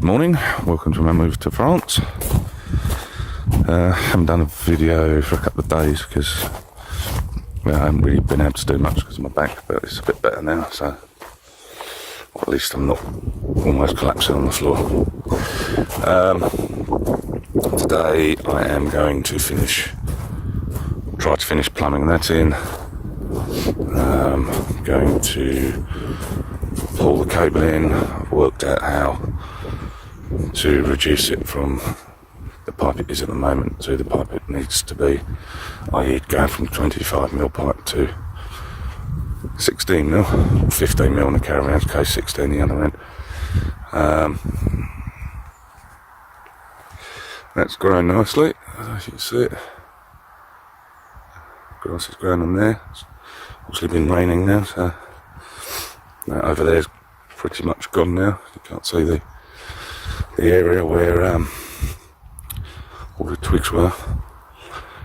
Good morning, welcome to my move to France. Haven't done a video for a couple of days because I haven't really been able to do much because of my back, but it's a bit better now, so or at least I'm not almost collapsing on the floor. Today I am going to try to finish plumbing that in. Going to pull the cable in. I've worked out how to reduce it from the pipe it is at the moment to the pipe it needs to be, i.e. going from 25mm pipe to 16mm, 15mm in the caravan's case, 16 the other end. That's grown nicely, as you can see it. Grass is growing on there. It's obviously been raining now, so that over there's pretty much gone now. You can't see the area where all the twigs were.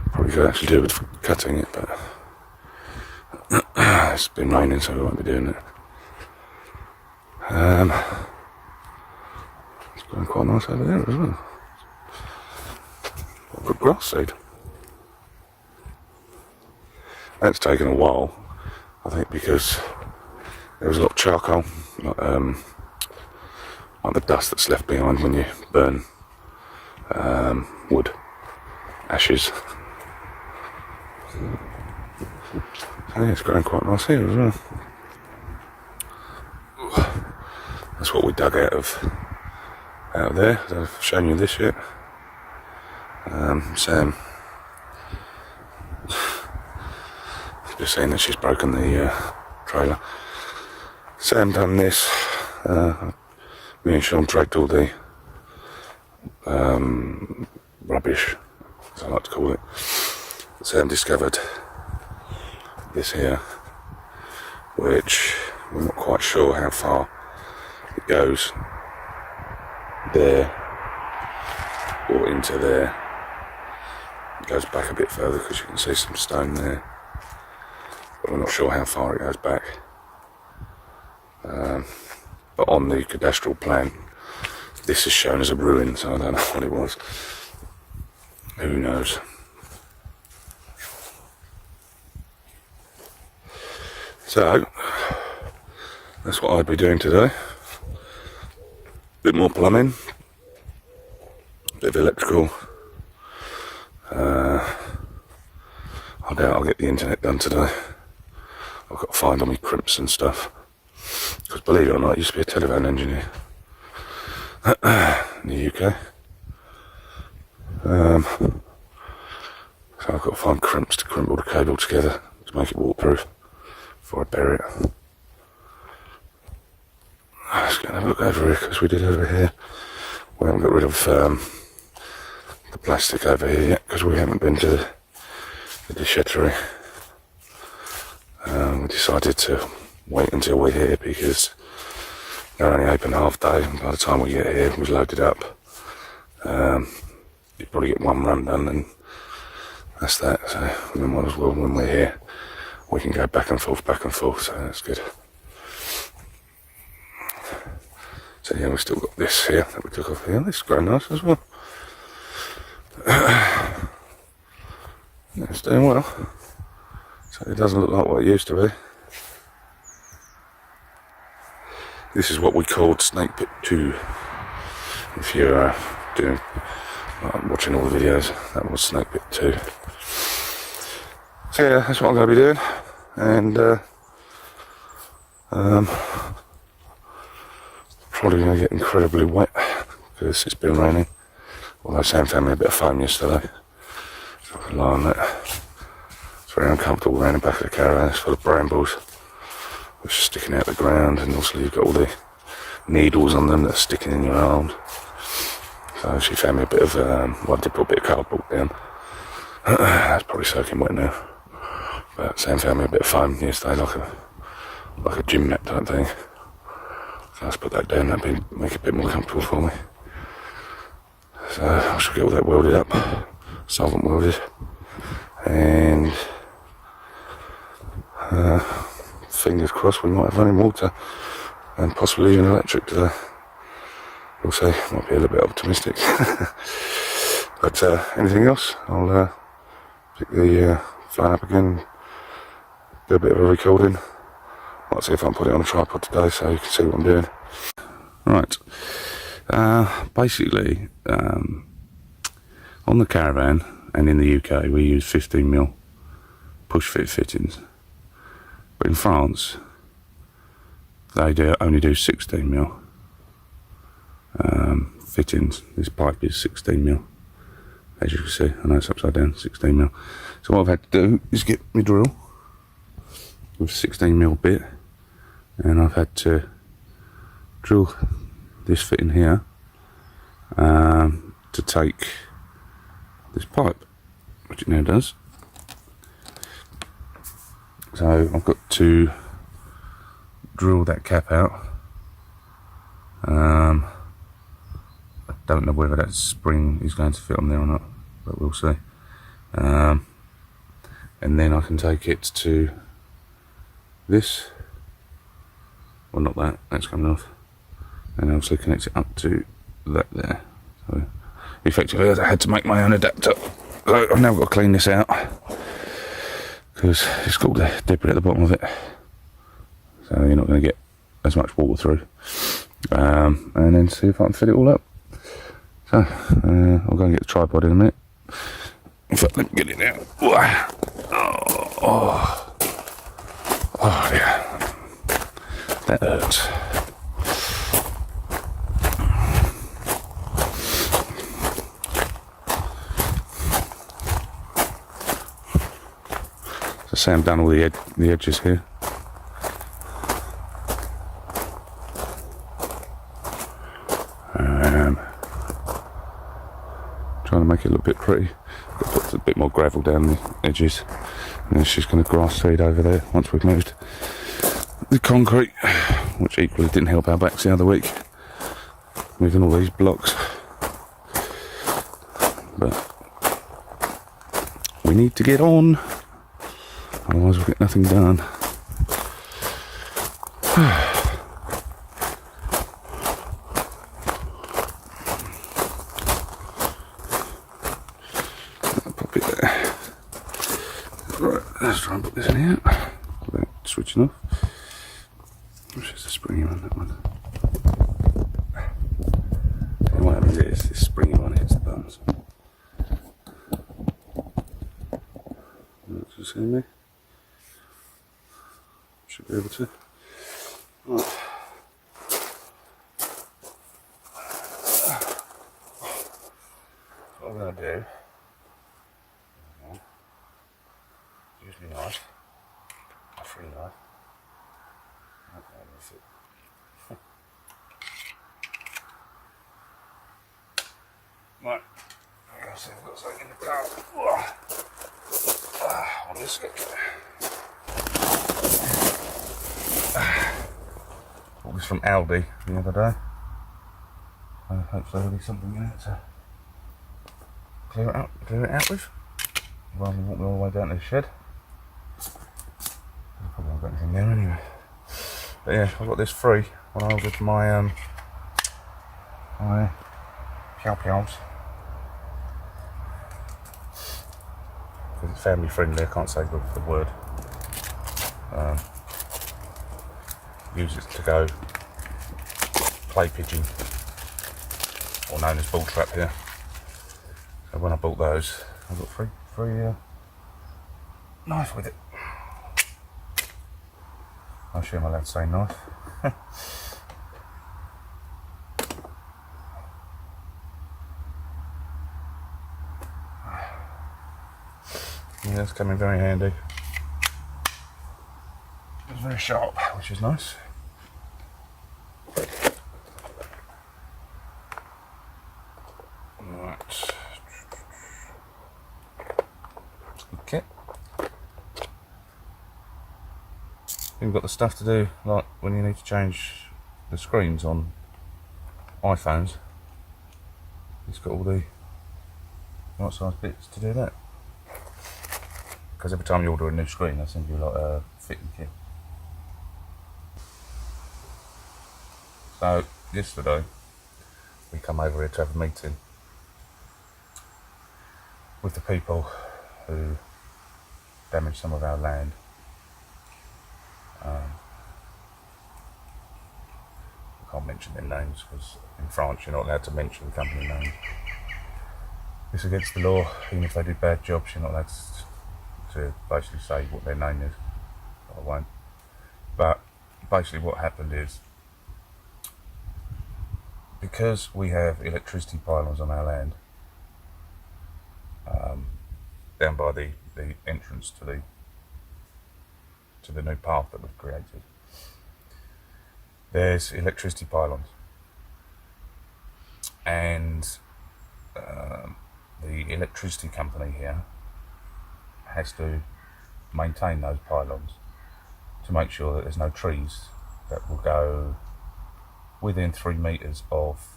Probably could actually do with cutting it, but it's been raining, so we won't be doing it. It's growing quite nice over there as well. Good grass seed. That's taken a while, I think, because there was a lot of charcoal, like the dust that's left behind when you burn wood, ashes. So yeah, it's growing quite nice here as well. That's what we dug out of there. I don't know if I've shown you this yet. Sam, just saying that she's broken the trailer. Sam done this. Me and Sean dragged all the rubbish, as I like to call it. Sam discovered this here, which we're not quite sure how far it goes there or into there. It goes back a bit further because you can see some stone there, but we're not sure how far it goes back. But on the cadastral plan, this is shown as a ruin, so I don't know what it was. Who knows? So, that's what I'd be doing today. Bit more plumbing, bit of electrical. I doubt I'll get the internet done today. I've got to find all my crimps and stuff. Because believe it or not, I used to be a telephone engineer in the UK. So I've got to find crimps to crimp all the cable together to make it waterproof before I bury it. Let's go and have a look over here, because we did over here. We haven't got rid of the plastic over here yet, because we haven't been to the Chateau. We decided to wait until we're here because they're only open half day, and by the time we get here we've loaded up. You probably get one run done and that's that, so we might as well, when we're here we can go back and forth, so that's good. So yeah, we've still got this here that we took off here. This is quite nice as well. It's doing well. So it doesn't look like what it used to be. This is what we called Snake Pit 2. If you're watching all the videos, that was Snake Pit 2. So yeah, that's what I'm going to be doing. And probably going to get incredibly wet because it's been raining. Although Sam found me a bit of foam yesterday, so I can lie on that. It's very uncomfortable around the back of the caravan. It's full of brambles which are sticking out the ground, and also you've got all the needles on them that are sticking in your arms. So she found me a bit of, well, I did put a bit of cardboard down. That's probably soaking wet now. But Sam found me a bit of foam yesterday, like a gym mat type thing. So let's put that down, that'd make it a bit more comfortable for me. So I should get all that welded up, solvent welded, and fingers crossed we might have running water and possibly even electric today. we'll see. Might be a little bit optimistic. But anything else, I'll pick the phone up again, do a bit of a recording. Might see if I can put it on a tripod today so you can see what I'm doing. Right, basically on the caravan and in the UK we use 15mm push fit fittings, but in France they only do 16mm fittings. This pipe is 16mm, as you can see. I know it's upside down, 16mm. So what I've had to do is get my drill with 16mm bit, and I've had to drill this fitting here to take this pipe, which it now does. So I've got to drill that cap out. I don't know whether that spring is going to fit on there or not, but we'll see. And then I can take it to this, well, not that, that's coming off, and also connect it up to that there. So effectively I had to make my own adapter. So I've now got to clean this out because it's got the debris at the bottom of it, so you're not going to get as much water through. And then see if I can fit it all up. So I'll go and get the tripod in a minute. In fact, let me get it now. Oh yeah, that hurts. So say I've done all the edges here. Trying to make it look a bit pretty. Got to put a bit more gravel down the edges, and then she's going to grass seed over there once we've moved the concrete, which equally didn't help our backs the other week, moving all these blocks. But we need to get on, otherwise we'll get nothing done. Pop it there. Right, let's try and put this in here without switching off. Which is the springy one, that one. And what happens is this springy one hits the buttons. You see me? Should be able to. Right. What I'm going to do, use my knife, my free knife. Okay, that's it. Right, I'm going to see if I've got something in the car. On this stick. Bought this from Aldi the other day. Hopefully there'll be something in it to clear it out with, rather than walk me all the way down to the shed. I probably haven't got anything there anyway. But yeah, I got this free when I ordered my my Chateaus. Because it's family friendly, I can't say the word. Use it to go clay pigeon, or known as bull trap here. So when I bought those, I got free knife with it. I assume I'm allowed to say knife. Yeah, it's coming very handy. It's very sharp, which is nice. Right. Okay. You've got the stuff to do, like when you need to change the screens on iPhones. It's got all the right size bits to do that. Because every time you order a new screen, they send you like a fitting kit. So yesterday we come over here to have a meeting with the people who damaged some of our land. I can't mention their names because in France you're not allowed to mention company names. It's against the law. Even if they do bad jobs, you're not allowed to basically say what their name is. I won't. But basically what happened is, because we have electricity pylons on our land, down by the entrance to the new path that we've created, there's electricity pylons, and the electricity company here has to maintain those pylons to make sure that there's no trees that will go within 3 metres of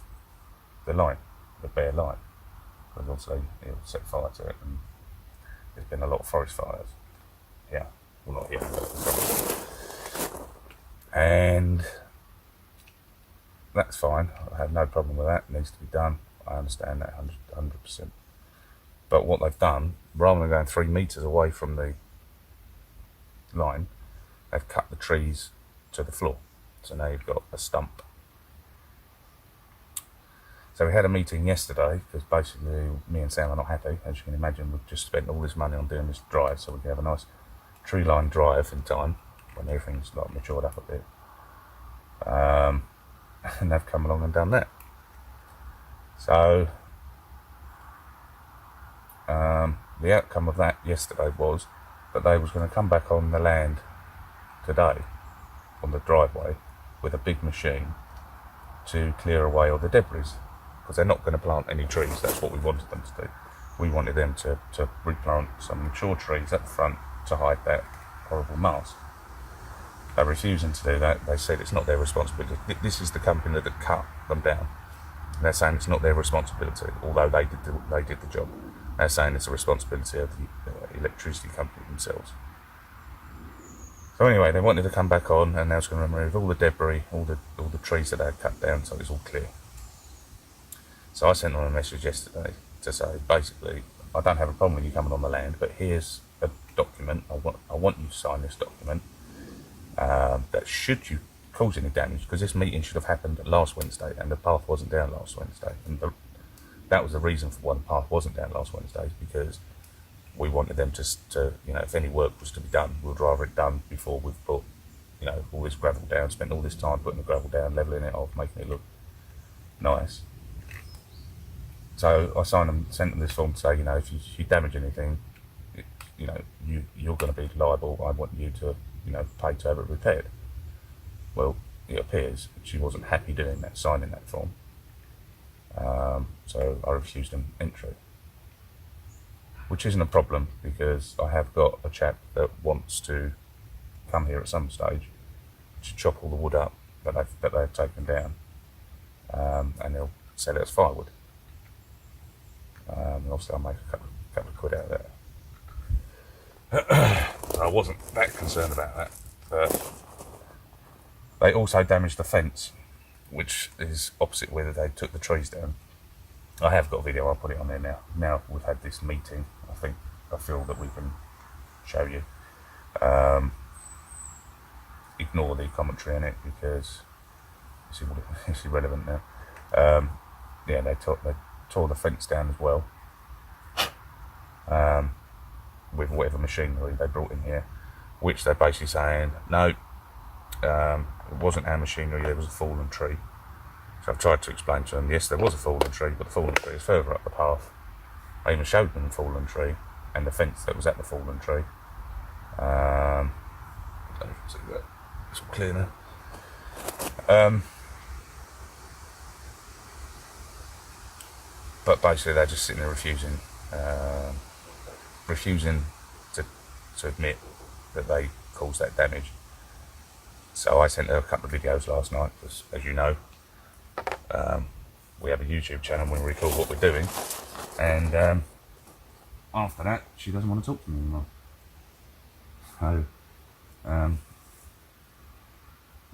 the line, the bare line, because obviously it'll set fire to it, and there's been a lot of forest fires here, well not here, and that's fine. I have no problem with that. It needs to be done. I understand that 100%. But what they've done, rather than going 3 metres away from the line, they've cut the trees to the floor. So now you've got a stump. So we had a meeting yesterday because basically me and Sam are not happy. As you can imagine, we've just spent all this money on doing this drive so we can have a nice tree-lined drive in time when everything's like matured up a bit. And they've come along and done that. So the outcome of that yesterday was that they was going to come back on the land today, on the driveway, with a big machine to clear away all the debris, because they're not going to plant any trees. That's what we wanted them to do. We wanted them to replant some mature trees at the front to hide that horrible mass. They're refusing to do that. They said it's not their responsibility. This is the company that cut them down. And they're saying it's not their responsibility, although they did the job. They're saying it's a responsibility of the electricity company themselves. So anyway, they wanted to come back on, and now it's going to remove all the debris, all the trees that they had cut down, so it's all clear. So I sent them a message yesterday to say, basically, I don't have a problem with you coming on the land, but here's a document. I want you to sign this document. That should you cause any damage, because this meeting should have happened last Wednesday and the path wasn't down last Wednesday, and that was the reason for why the path wasn't down last Wednesday, because we wanted them to if any work was to be done, we'd rather it done before we've put all this gravel down, spent all this time putting the gravel down, levelling it off, making it look nice. So I sent them this form to say, if you damage anything, you're going to be liable. I want you to pay to have it repaired. Well, it appears she wasn't happy doing that, signing that form. So I refused them entry, which isn't a problem, because I have got a chap that wants to come here at some stage to chop all the wood up that they've taken down, and they'll sell it as firewood. And obviously I'll make a couple of quid out of that. I wasn't that concerned about that, but they also damaged the fence, which is opposite where they took the trees down. I have got a video, I'll put it on there now. Now we've had this meeting, I feel that we can show you. Ignore the commentary in it because it's irrelevant now. They tore the fence down as well, with whatever machinery they brought in here, which they're basically saying, no, it wasn't our machinery, there was a fallen tree. So I've tried to explain to them, yes, there was a fallen tree, but the fallen tree is further up the path. I even showed them the fallen tree and the fence that was at the fallen tree. I don't know if you can see that. It's all clear now. But basically they're just sitting there refusing to admit that they caused that damage. So I sent her a couple of videos last night, because as you know, we have a YouTube channel and we record what we're doing, and after that she doesn't want to talk to me anymore. So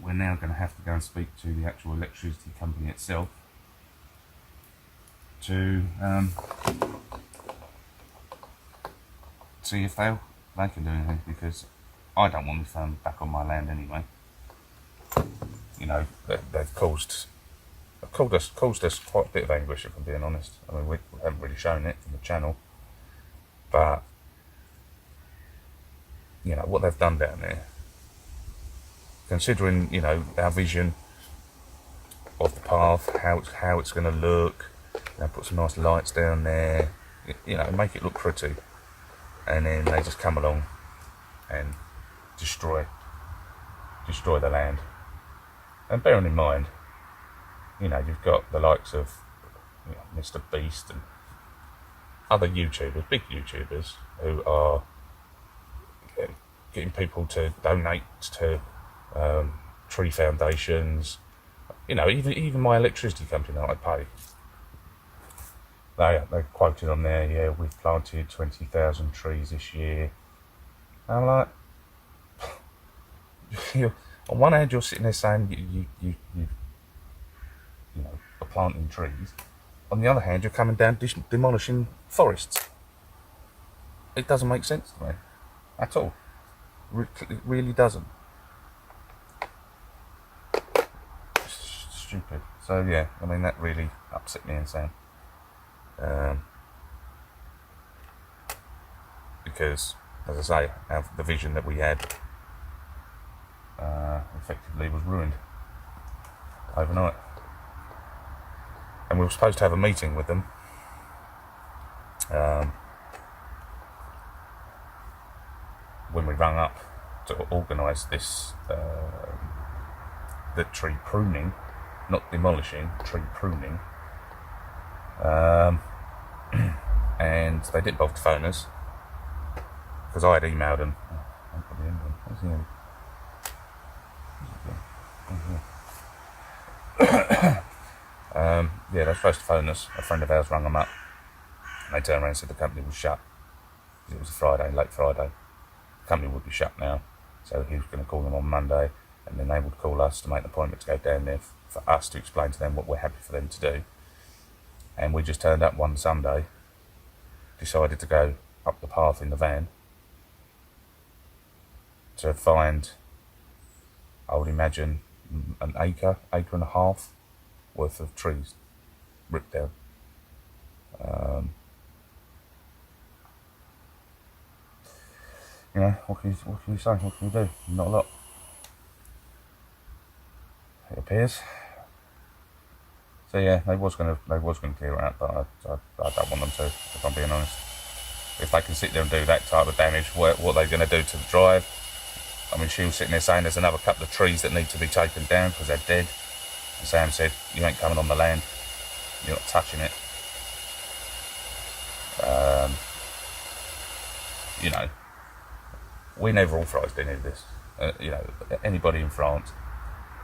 we're now going to have to go and speak to the actual electricity company itself to see if they can do anything, because I don't want my firm back on my land anyway. You know, they've caused us quite a bit of anguish, if I'm being honest. I mean, we haven't really shown it on the channel, but you know what they've done down there. Considering, you know, our vision of the path, how it's going to look, you know, put some nice lights down there, you know, make it look pretty, and then they just come along and destroy the land. And bearing in mind, you know, you've got the likes of, you know, Mr. Beast and other YouTubers, big YouTubers, who are getting people to donate to tree foundations. You know, even my electricity company that I pay, they quoted on there, yeah, we've planted 20,000 trees this year. And I'm like, on one hand you're sitting there saying you know, are planting trees. On the other hand, you're coming down demolishing forests. It doesn't make sense to me at all. It really doesn't. Stupid. So yeah, I mean, that really upset me insane. Because, as I say, the vision that we had effectively was ruined overnight. And we were supposed to have a meeting with them. When we rang up to organise this, the tree pruning, not demolishing, tree pruning, and they didn't bother to phone us, because I had emailed them. Yeah, they were supposed to phone us. A friend of ours rang them up, and they turned around and said the company was shut. It was a Friday, late Friday. The company would be shut now, so he was going to call them on Monday, and then they would call us to make an appointment to go down there for us to explain to them what we're happy for them to do. And we just turned up one Sunday, decided to go up the path in the van to find, I would imagine, an acre and a half worth of trees ripped down. You know, what can you say? What can you do? Not a lot, it appears. So yeah, they was going to clear it out, but I don't want them to, if I'm being honest. If they can sit there and do that type of damage, what are they going to do to the drive? I mean, she was sitting there saying there's another couple of trees that need to be taken down because they're dead. And Sam said, you ain't coming on the land, you're not touching it. You know, we never authorised any of this. You know, anybody in France,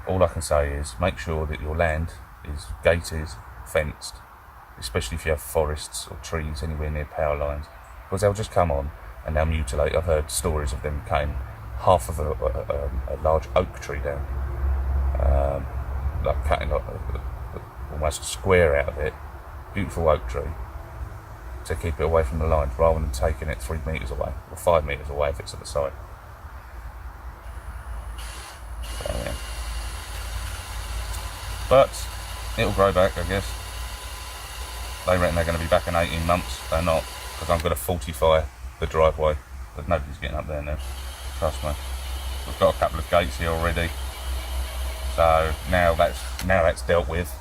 all I can say is make sure that your land is gated, fenced, especially if you have forests or trees anywhere near power lines, because they'll just come on and they'll mutilate. I've heard stories of them cutting half of a large oak tree down, like cutting almost a square out of it, beautiful oak tree, to keep it away from the lines, rather than taking it 3 metres away, or 5 metres away if it's at the side. So, yeah. But it'll grow back, I guess. They reckon they're going to be back in 18 months. They're not, because I'm going to fortify the driveway. But nobody's getting up there now, trust me. We've got a couple of gates here already, so now that's dealt with.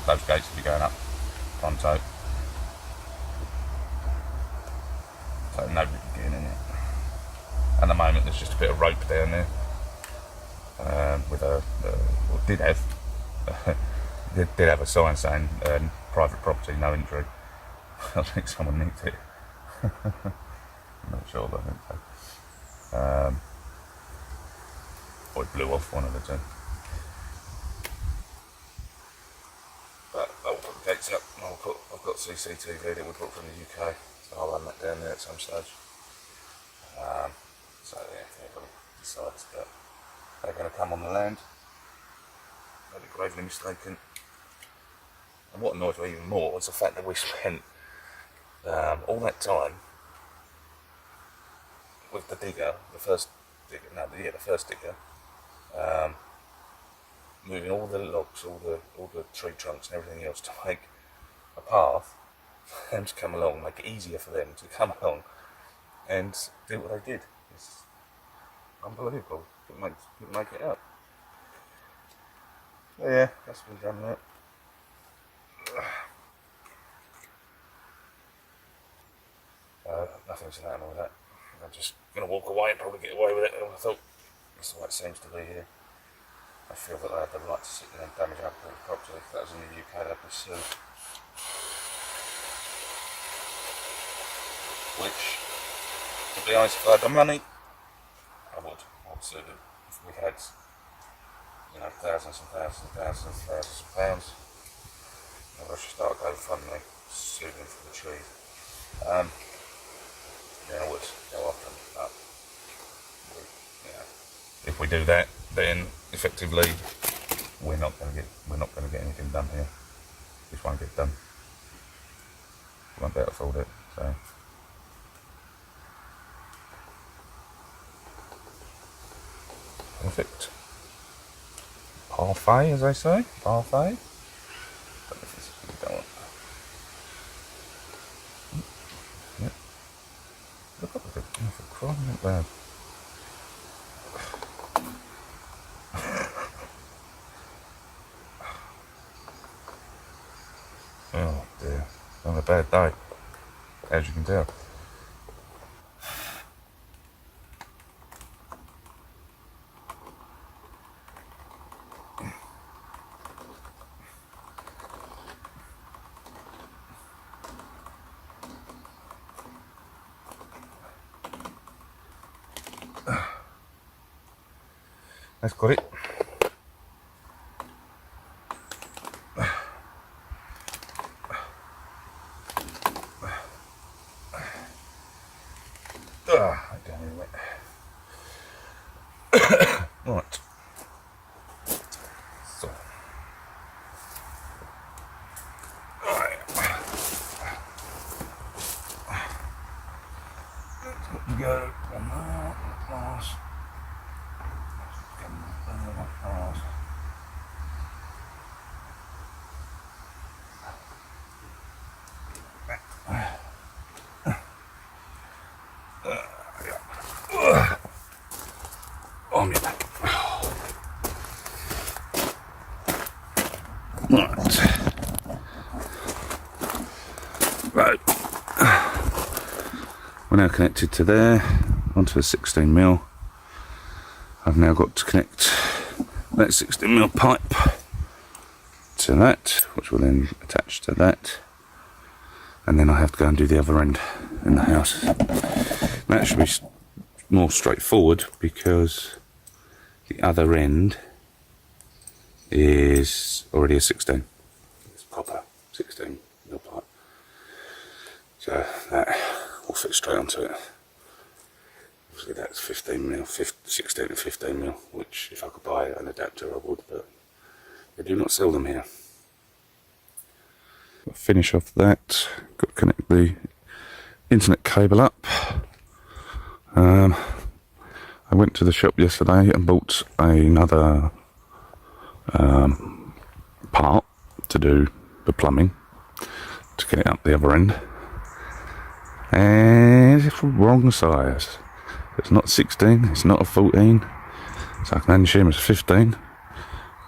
Those gates will be going up pronto, so nobody can get in it. At the moment, there's just a bit of rope down there. With did have a sign saying private property, no entry. I think someone nicked it. I'm not sure, but I think so. Or it blew off, one of the two. But I'll put the gates up. I've got CCTV that we brought from the UK, so I'll run that down there at some stage. So yeah, if anybody decides that they're going to come on the land, I'd be gravely mistaken. And what annoyed me even more was the fact that we spent all that time with the digger, the first digger, moving all the logs, all the tree trunks and everything else to make a path for them to come along, make it easier for them to come along and do what they did. It's unbelievable. Couldn't make it up. So yeah, that's been done that. Nothing's going to happen with that. I'm just going to walk away and probably get away with it. I thought that's the way it seems to be here. I feel that I have the right to sit there and damage our property. If that was in the UK, they'd be sued. Which, to be honest, if I had the money, I would sue them. If we had, thousands and thousands and thousands and thousands of pounds, maybe I should start GoFundMe, sue them for the trees. Yeah, I would go after them, but if we do that, then effectively we're not going to get anything done here. This won't get done. We won't be able to afford it. So. Perfect. Parfait, as they say. Parfait. Don't know if this is going to go on. Yep. Look up at it. Oh, for crying out loud. Oh dear. On a bad day, as you can tell. That's got it. Right. So. Let's go on that glass. On your back. Right. We're now connected to there, onto a 16mm. I've now got to connect that 16mm pipe to that, which will then attach to that. And then I have to go and do the other end in the house. That should be more straightforward because the other end is already a 16. It's proper 16mm pipe. So that will fit straight onto it. Obviously that's 15mm, 16 to 15mm, which if I could buy an adapter I would, but they do not sell them here. Finish off that, got to connect the internet cable up. I went to the shop yesterday and bought another part to do the plumbing to get it up the other end, and it's the wrong size. It's not 16, it's not a 14, so I can only assume it's 15,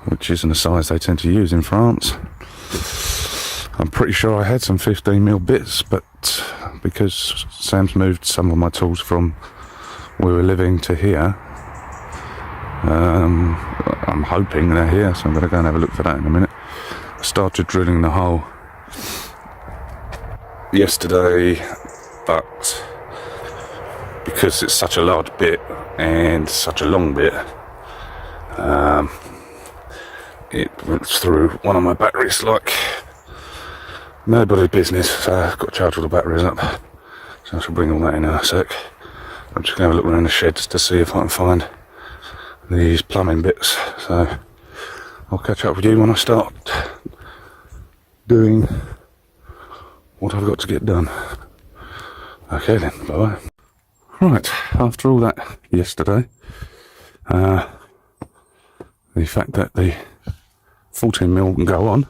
which isn't a size they tend to use in France. I'm pretty sure I had some 15mm bits, but because Sam's moved some of my tools from where we're living to here, I'm hoping they're here, so I'm going to go and have a look for that in a minute. I started drilling the hole yesterday, but because it's such a large bit and such a long bit, it went through one of my batteries like nobody's business, so I've got to charge all the batteries up. So I shall bring all that in a sec. I'm just going to have a look around the sheds to see if I can find these plumbing bits. So I'll catch up with you when I start doing what I've got to get done. Okay then, bye-bye. Right, after all that yesterday, the fact that the 14mm can go on,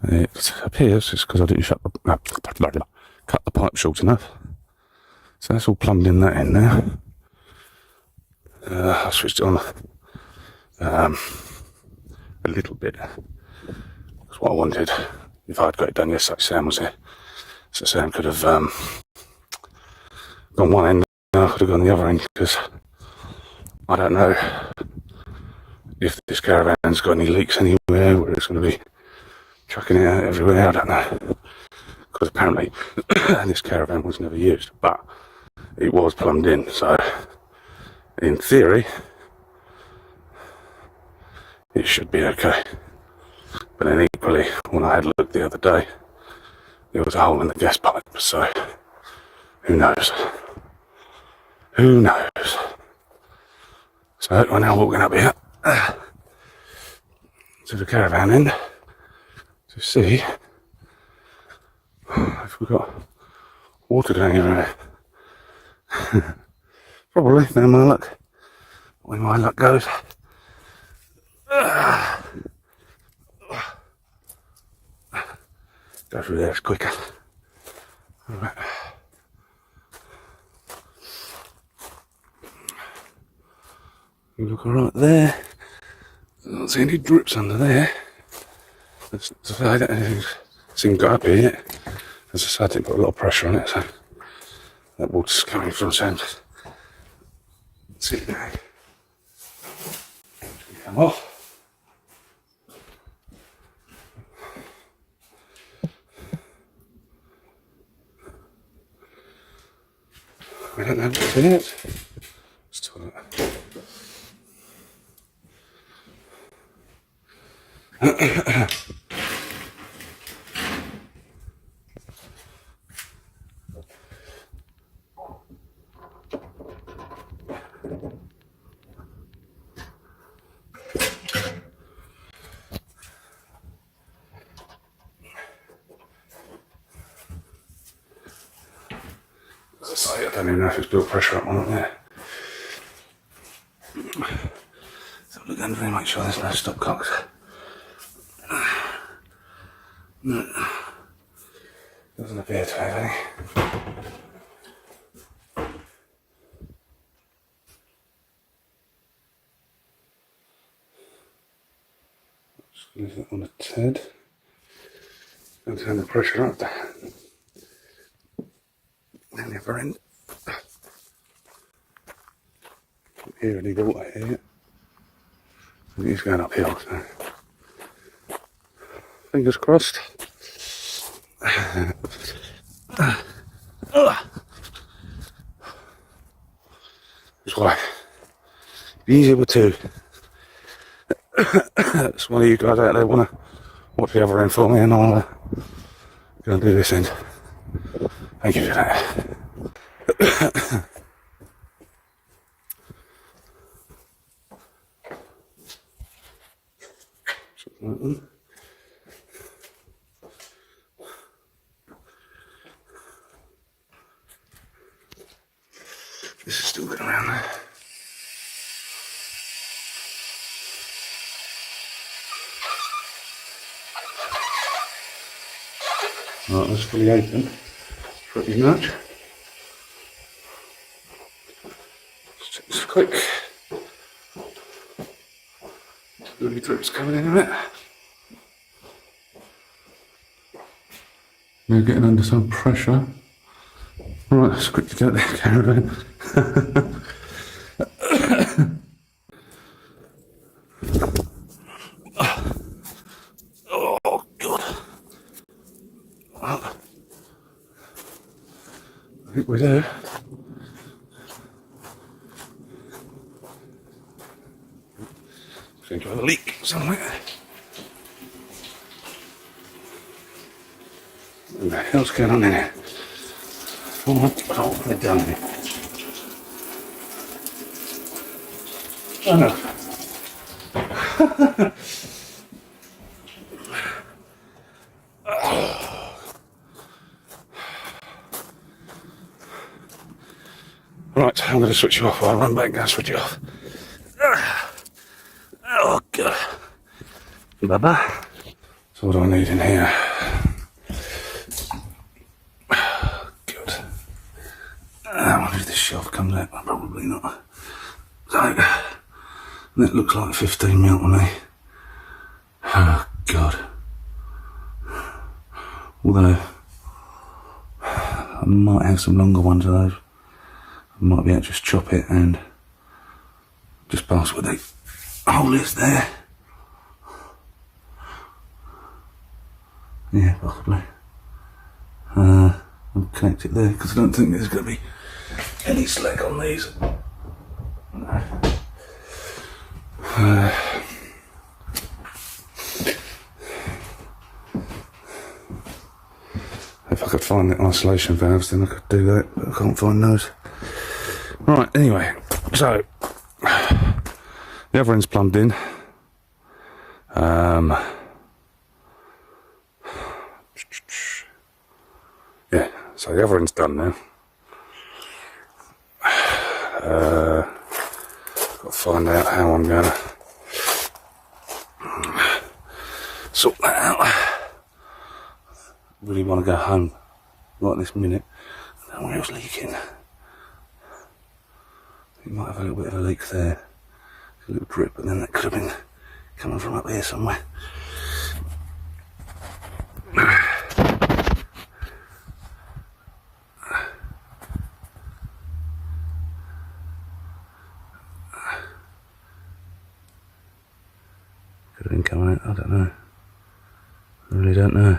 it appears it's because I didn't cut the pipe short enough. So that's all plumbed in that end now. I switched it on a little bit. That's what I wanted. If I'd got it done yesterday, Sam was here. So Sam could have gone one end, and I could have gone the other end, because I don't know if this caravan's got any leaks anywhere, where it's going to be chucking it out everywhere. I don't know. Because apparently this caravan was never used, but it was plumbed in, so in theory it should be okay. But then equally, when I had looked the other day, there was a hole in the gas pipe, so who knows? Who knows? So we're now walking up here to the caravan end to see if we've got water going everywhere. Probably, now my luck. When my luck goes. Go through there, it's quicker. Alright. You look alright there. I don't see any drips under there. As I don't think it's even got up here yet. As I said, I didn't put a lot of pressure on it, so that water's coming from Sam's sitting bag. Come off. We don't know what's in it. Let's try that. As I say, I don't even know if it's built pressure up on it there. So look under there, make sure there's no stopcocks. No, doesn't appear to have any. Just leave that on a tad. And turn the pressure up. And the other end. Can't hear any water here. And it's going uphill, so fingers crossed. His wife. Be easy with two. It's one of you guys out there want to watch the other end for me, and I'll go and do this end. Thank you for that. This is still going around there. Right, that's fully open, pretty much. Let's check this quick. Really drips coming in a bit. We're getting under some pressure. Right, let's quickly get the caravan. Oh, God. Well, I think we're there. Seems to have a leak somewhere. What the hell's going on in here? What have I done here? Oh no. Right, I'm going to switch you off. I'll run back and switch you off. Oh, God. Bye-bye. So what do I need in here? Good. I wonder if this shelf comes out. Probably not. So, that looks like 15 mil to me. Oh, God. Although, I might have some longer ones of those. I might be able to just chop it and just pass with the hole is there. Yeah, possibly. I'll connect it there because I don't think there's going to be any slack on these. If I could find the isolation valves, then I could do that, but I can't find those. Right, anyway, so the other end's plumbed in. Yeah, so the other end's done now. Got to find out how I'm going to sort that out. Really want to go home right this minute. I don't know where it's leaking. You might have a little bit of a leak there. A little drip, but then that could have been coming from up here somewhere. Could have been coming out, I don't know. I really don't know.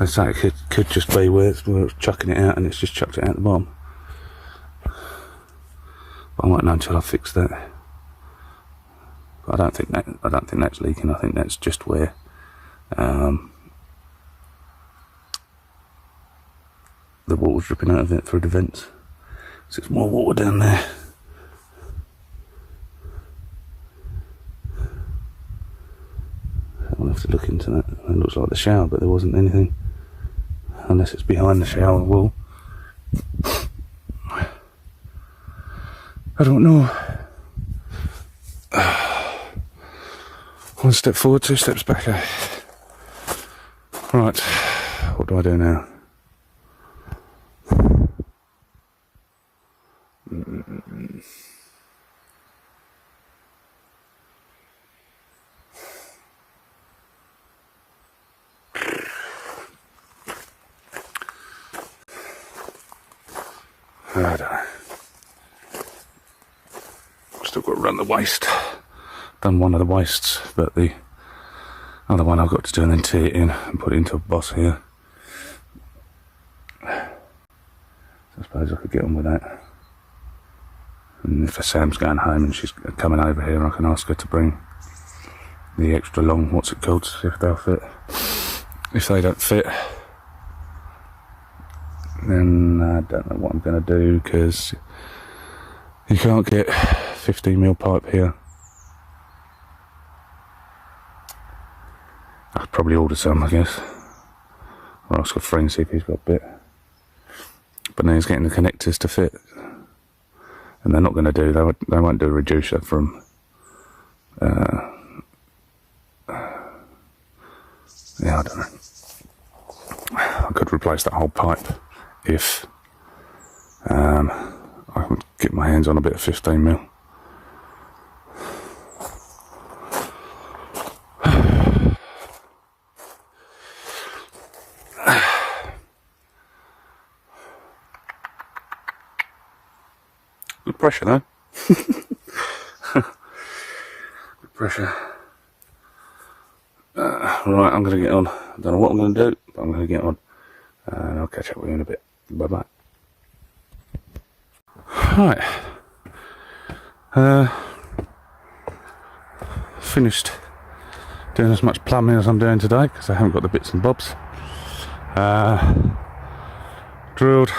I'd say it could just be where it's chucking it out and it's just chucked it out the bottom. But I won't know until I fix that. But I don't think that's leaking. I think that's just where the water's dripping out of it through the vents. So there's more water down there. I'll have to look into that. It looks like the shower, but there wasn't anything. Unless it's behind the shower wall. I don't know. One step forward, two steps back. Right, what do I do now? I don't know. Still got to run the waste. Done one of the wastes, but the other one I've got to do and then tee it in and put it into a boss here. So I suppose I could get on with that. And if Sam's going home and she's coming over here, I can ask her to bring the extra long, what's it called, see if they'll fit. If they don't fit, then I don't know what I'm going to do, because you can't get 15mm pipe here. I could probably order some, I guess, or ask a friend, see if he's got a bit. But then he's getting the connectors to fit, and they're not going to do. They won't do a reducer from. Yeah, I don't know. I could replace that whole pipe if I could get my hands on a bit of 15mm. Good pressure though. Good pressure. Right, I'm going to get on. I don't know what I'm going to do, but I'm going to get on. And I'll catch up with you in a bit. Bye bye. Right. Finished doing as much plumbing as I'm doing today, because I haven't got the bits and bobs. Drilled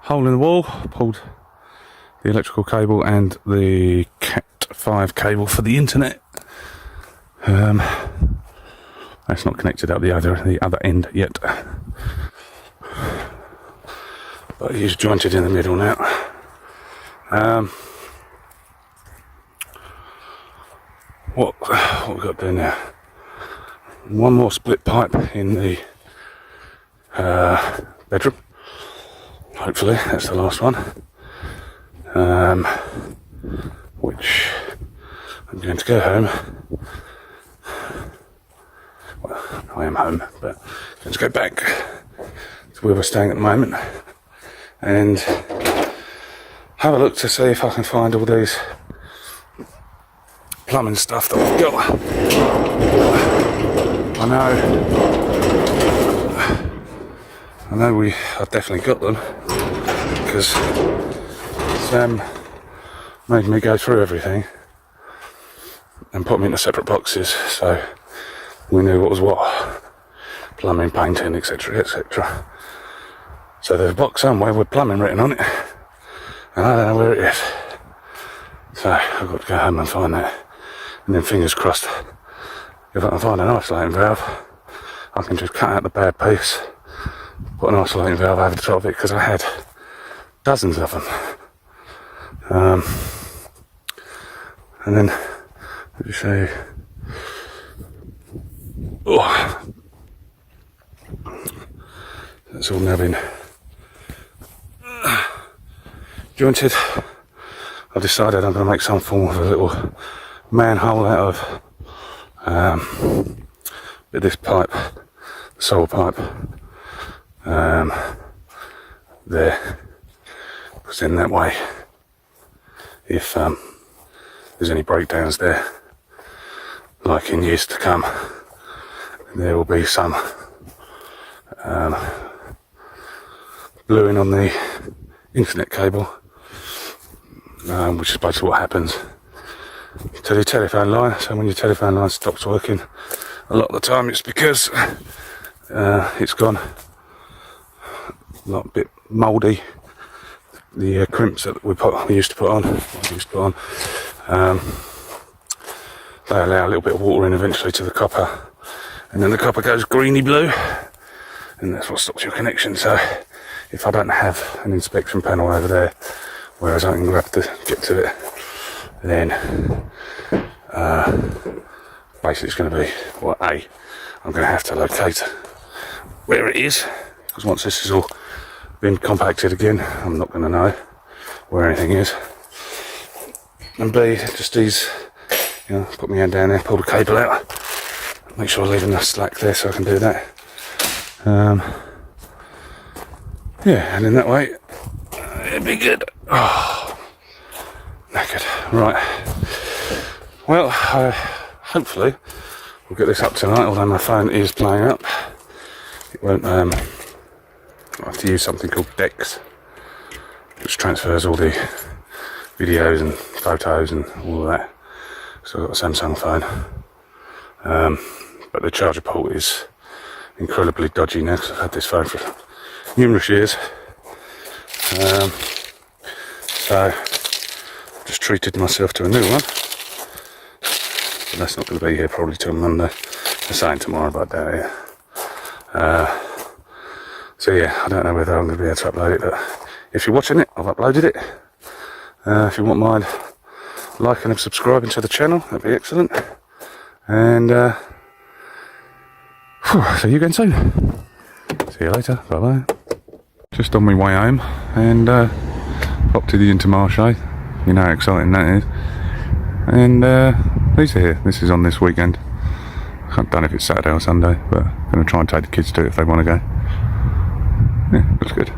hole in the wall, pulled the electrical cable and the Cat 5 cable for the internet. That's not connected up the other end yet. But he's jointed in the middle now. What we've got to do now? One more split pipe in the bedroom. Hopefully that's the last one. Which I'm going to go home. Well, I am home, but I'm going to go back to where we're staying at the moment and have a look to see if I can find all these plumbing stuff that we've got. I know I've definitely got them because Sam made me go through everything and put them into separate boxes so we knew what was what. Plumbing, painting, etc, etc. So there's a box somewhere with plumbing written on it and I don't know where it is. So I've got to go home and find that. And then fingers crossed, if I can find an isolating valve, I can just cut out the bad piece, put an isolating valve over the top of it, because I had dozens of them. And then, let me show you. Oh, that's all now been jointed. I've decided I'm going to make some form of a little manhole out of this pipe, the sole pipe, there, because in that way, if there's any breakdowns there, like in years to come, there will be some bluing on the internet cable, which is basically what happens to the telephone line. So when your telephone line stops working, a lot of the time it's because it's gone a bit mouldy. The crimps that we used to put on, they allow a little bit of water in eventually to the copper, and then the copper goes greeny blue, and that's what stops your connection. So if I don't have an inspection panel over there, whereas I can grab to get to it, then basically it's going to be, well, I'm going to have to locate where it is, because once this is all been compacted again, I'm not going to know where anything is. And B, just these, put my hand down there, pull the cable out, make sure I leave enough slack there so I can do that. Yeah, and in that way, it'd be good. Oh, knackered. Right. Well, hopefully we'll get this up tonight, although my phone is playing up. It won't, I have to use something called Dex, which transfers all the videos and photos and all of that. So I've got a Samsung phone. But the charger port is incredibly dodgy now, because I've had this phone for numerous years. So I've just treated myself to a new one. But that's not going to be here probably till Monday. They're saying tomorrow, but I doubt it. So yeah, I don't know whether I'm going to be able to upload it, but if you're watching it, I've uploaded it. If you wouldn't mind liking and subscribing to the channel, that'd be excellent. And see you again soon. See you later. Bye bye. Just on my way home and popped to the Intermarché. You know how exciting that is. And these are here. This is on this weekend. I don't know if it's Saturday or Sunday, but I'm going to try and take the kids to it if they want to go. Yeah, looks good.